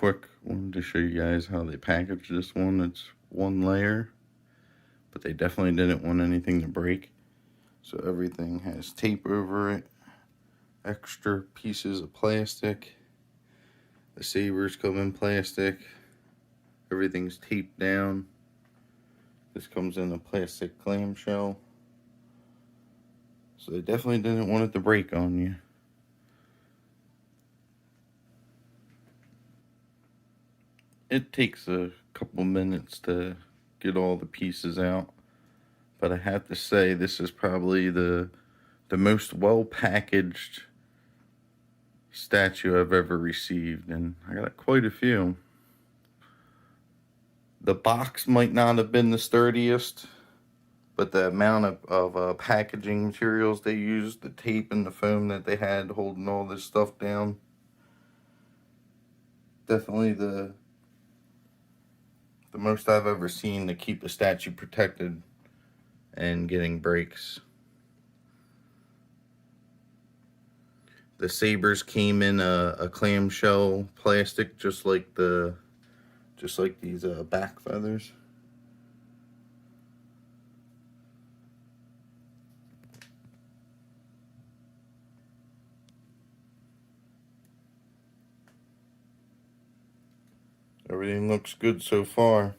quick, wanted to show you guys how they packaged this one. It's one layer, but they definitely didn't want anything to break. So everything has tape over it, extra pieces of plastic. The sabers come in plastic. Everything's taped down. This comes in a plastic clamshell. So they definitely didn't want it to break on you. It takes a couple minutes to get all the pieces out, but I have to say this is probably the most well packaged statue I've ever received, and I got quite a few. The box might not have been the sturdiest, but the amount of packaging materials they used, the tape and the foam that they had holding all this stuff down, definitely the most I've ever seen to keep the statue protected and getting breaks. The sabers came in a clamshell plastic, just like these back feathers. Everything looks good so far.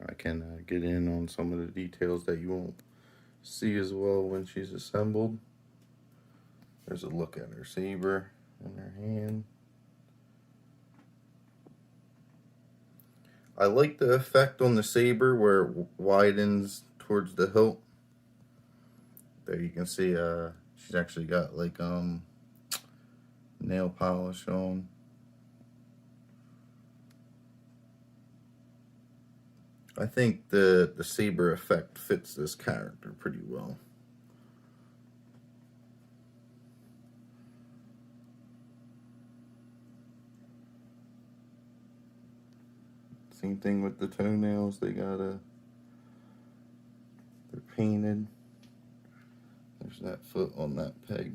I can get in on some of the details that you won't see as well when she's assembled. There's a look at her saber in her hand. I like the effect on the saber where it widens towards the hilt. There you can see she's actually got like nail polish on. I think the saber effect fits this character pretty well. Same thing with the toenails. They're painted. There's that foot on that peg.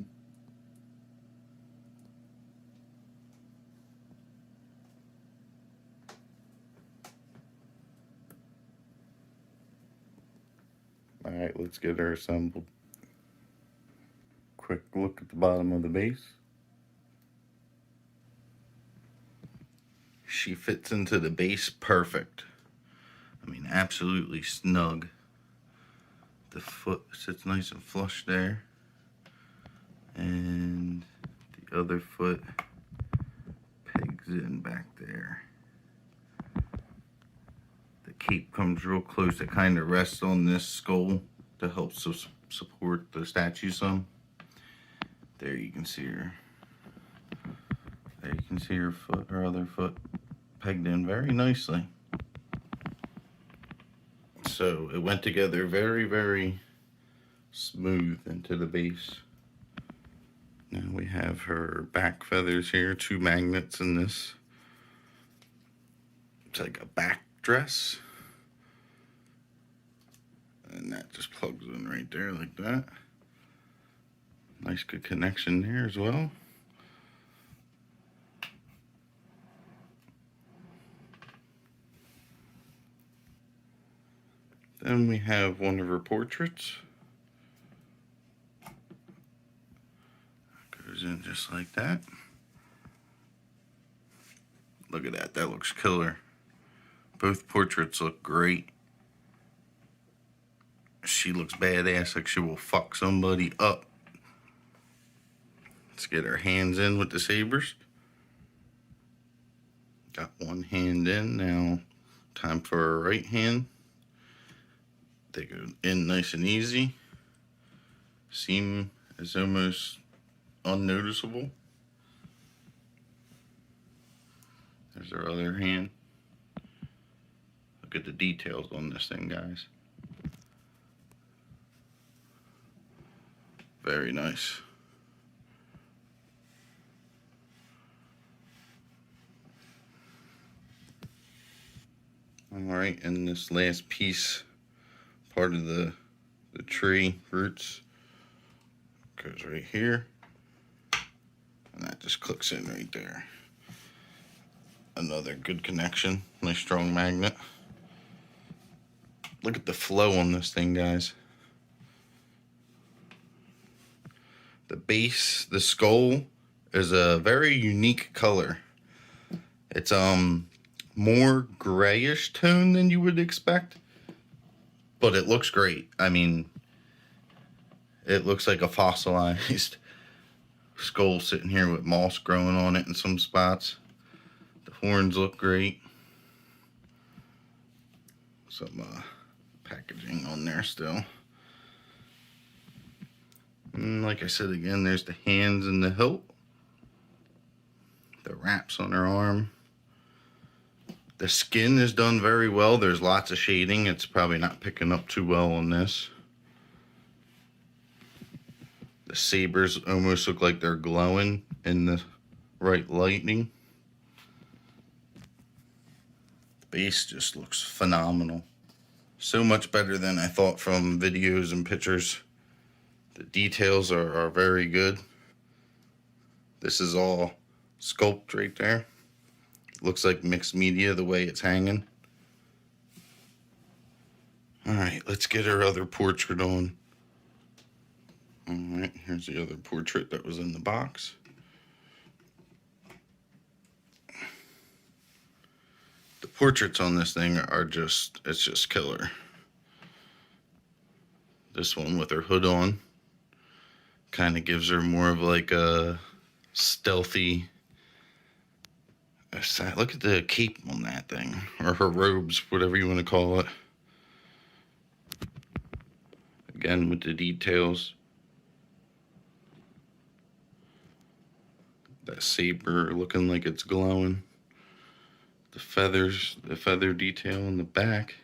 Alright, let's get her assembled. Quick look at the bottom of the base. She fits into the base perfect. I mean, absolutely snug. The foot sits nice and flush there. And the other foot pegs in back there. The cape comes real close. It kind of rests on this skull to help support the statue some. There you can see her. There you can see her foot, her other foot pegged in very nicely. So it went together very, very smooth into the base. Now we have her back feathers here, 2 magnets in this. It's like a back dress. And that just plugs in right there like that. Nice good connection there as well. Then we have one of her portraits. Goes in just like that. Look at that, that looks killer. Both portraits look great. She looks badass, like she will fuck somebody up. Let's get her hands in with the sabers. Got one hand in, now time for her right hand. They go in nice and easy. Seam is almost unnoticeable. There's her other hand. Look at the details on this thing, guys. Very nice. Alright, and this last piece, part of the tree roots, Goes right here. And that just clicks in right there. Another good connection. Nice strong magnet. Look at the flow on this thing, guys. The base, the skull, is a very unique color. It's more grayish tone than you would expect, but it looks great. I mean, it looks like a fossilized skull sitting here with moss growing on it in some spots. The horns look great. Some packaging on there still. And like I said again, there's the hands and the hilt. The wraps on her arm. The skin is done very well. There's lots of shading. It's probably not picking up too well on this. The sabers almost look like they're glowing in the right lighting. The base just looks phenomenal. So much better than I thought from videos and pictures. The details are very good. This is all sculpt right there. Looks like mixed media the way it's hanging. Alright, let's get her other portrait on. Alright, here's the other portrait that was in the box. The portraits on this thing are just, it's just killer. This one with her hood on kind of gives her more of like a stealthy. Look at the cape on that thing, or her robes, whatever you want to call it. Again, with the details. That saber looking like it's glowing. The feathers, the feather detail in the back.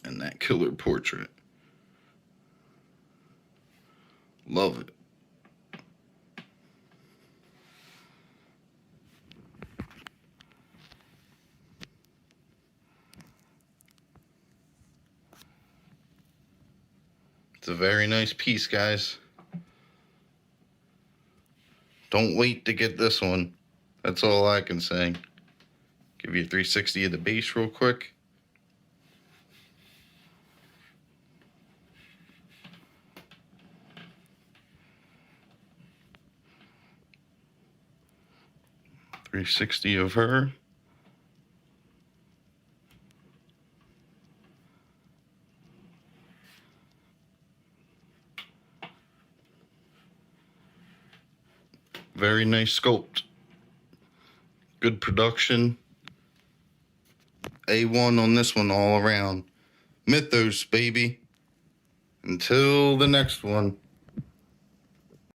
And that killer portrait. Love it. It's a very nice piece, guys. Don't wait to get this one. That's all I can say. Give you a 360 of the base real quick. .360 of her. Very nice sculpt. Good production. A1 on this one all around. Mythos, baby. Until the next one.